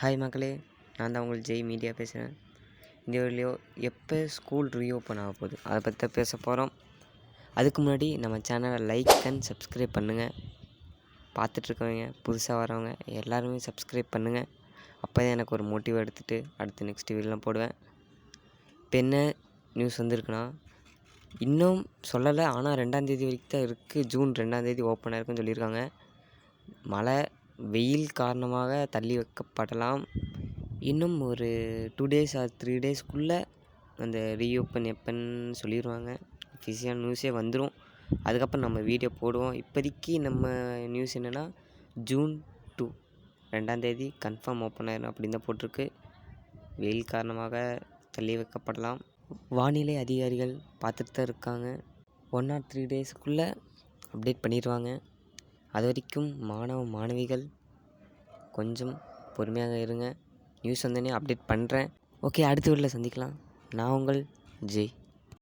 Hi மக்களே, நான் தான் உங்கள் ஜெய் மீடியா பேசுகிறேன். இந்த வீடியோ எப்போ ஸ்கூல் ரீஓப்பன் ஆக போகுது அதை பற்றி தான் பேச போகிறோம். அதுக்கு முன்னாடி நம்ம சேனலை லைக் அண்ட் சப்ஸ்கிரைப் பண்ணுங்கள். பார்த்துட்ருக்கவங்க புதுசாக வரவங்க எல்லாருமே சப்ஸ்கிரைப் பண்ணுங்கள். அப்போ தான் எனக்கு ஒரு மோட்டிவ் எடுத்துகிட்டு அடுத்து நெக்ஸ்ட் வீடியோலாம் போடுவேன். இப்போ என்ன நியூஸ் வந்திருக்குன்னா, இன்னும் சொல்லலை, ஆனால் 2ஆம் தேதி வரைக்கும் தான் இருக்குது. ஜூன் 2ஆம் தேதி ஓப்பன் ஆயிருக்குன்னு சொல்லியிருக்காங்க. மழை வெயில் காரணமாக தள்ளி வைக்கப்படலாம். இன்னும் ஒரு 2 டேஸ் ஆர் 3 டேஸ்க்குள்ளே அந்த ரீஓப்பன் எப்போன்னு சொல்லிடுவாங்க. அஃபிஷியல் நியூஸே வந்துடும். அதுக்கப்புறம் நம்ம வீடியோ போடுவோம். இப்போதைக்கு நம்ம நியூஸ் என்னென்னா, ஜூன் 2ஆம் தேதி கன்ஃபார்ம் ஓப்பன் ஆயிடும் அப்படின்னு தான் போட்டிருக்கு. வெயில் காரணமாக தள்ளி வைக்கப்படலாம். வானிலை அதிகாரிகள் பார்த்துட்டு தான் இருக்காங்க. 1 or 3 டேஸுக்குள்ளே அப்டேட் பண்ணிடுவாங்க. அது வரைக்கும் மாணவிகள் கொஞ்சம் பொறுமையாக இருங்க. நியூஸ் வந்தோடனே அப்டேட் பண்ணுறேன். ஓகே, அடுத்த வீடியோவில் சந்திக்கலாம். நான் உங்கள் ஜெய்.